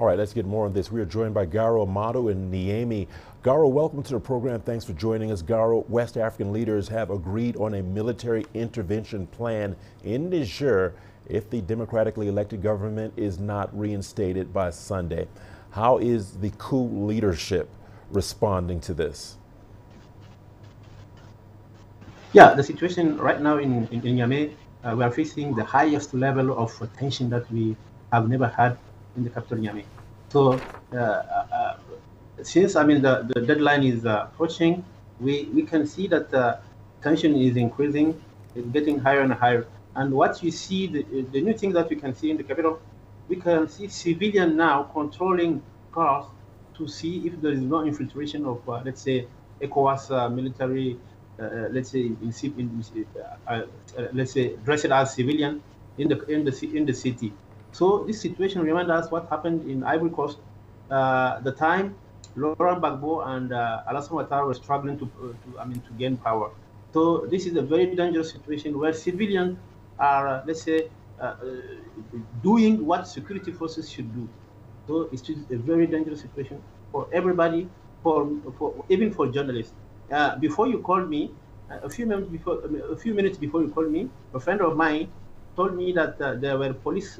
All right, let's get more on this. We are joined by Garo Amado in Niamey. Garo, welcome to the program. Thanks for joining us. Garo, West African leaders have agreed on a military intervention plan in Niger if the democratically elected government is not reinstated by Sunday. How is the coup leadership responding to this? Yeah, the situation right now in Niamey, we are facing the highest level of tension that we have never had in the capital Niamey. So since the deadline is approaching, we can see that tension is increasing, it's getting higher and higher. And what you see, the new thing that we can see in the capital, we can see civilians now controlling cars to see if there is no infiltration of, let's say, ECOWAS military, let's say, let's say, dressed as civilian in the city. So this situation reminds us what happened in Ivory Coast. The time Laurent Gbagbo and Alassane Ouattara were struggling to gain power. So this is a very dangerous situation where civilians are, let's say, doing what security forces should do. So it's a very dangerous situation for everybody, for even for journalists. Before you called me, a few minutes before you called me, a friend of mine told me that there were police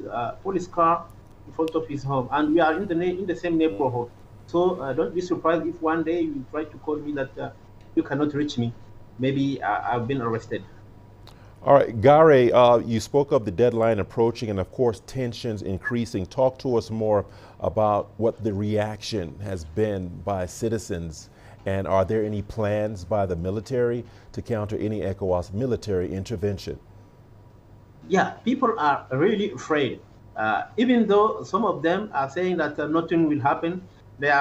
car in front of his home, and we are in the same neighborhood. So don't be surprised if one day you try to call me that you cannot reach me. Maybe I've been arrested. All right, Gare, you spoke of the deadline approaching and, of course, tensions increasing. Talk to us more about what the reaction has been by citizens, and are there any plans by the military to counter any ECOWAS military intervention? Yeah, people are really afraid. Even though some of them are saying that nothing will happen, they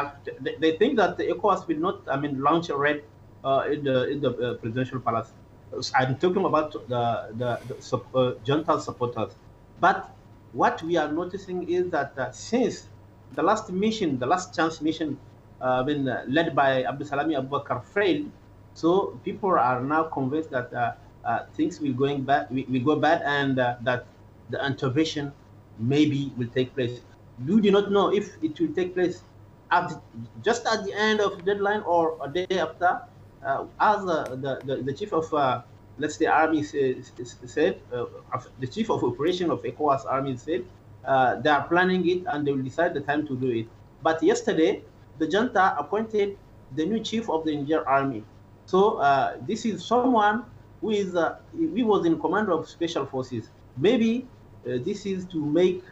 think that the ECOWAS will not, launch a raid in the presidential palace. I'm talking about the junta supporters. But what we are noticing is that since the last chance mission, led by Abdusalami Abubakar failed, so people are now convinced that things will go bad, and that the intervention maybe will take place. We do not know if it will take place just at the end of the deadline or a day after. As the chief of, let's say, army said, the chief of operation of ECOWAS army said, they are planning it and they will decide the time to do it. But yesterday, the junta appointed the new chief of the Niger army. So this is someone who is he was in command of special forces. Maybe this is to make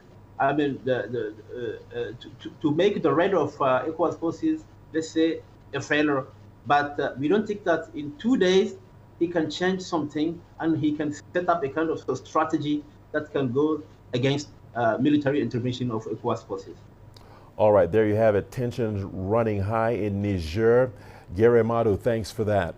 to make the raid of ECOWAS forces, let's say, a failure. But we don't think that in 2 days he can change something and he can set up a kind of a strategy that can go against military intervention of ECOWAS forces. All right, there you have it. Tensions running high in Niger. Gare Amado, thanks for that.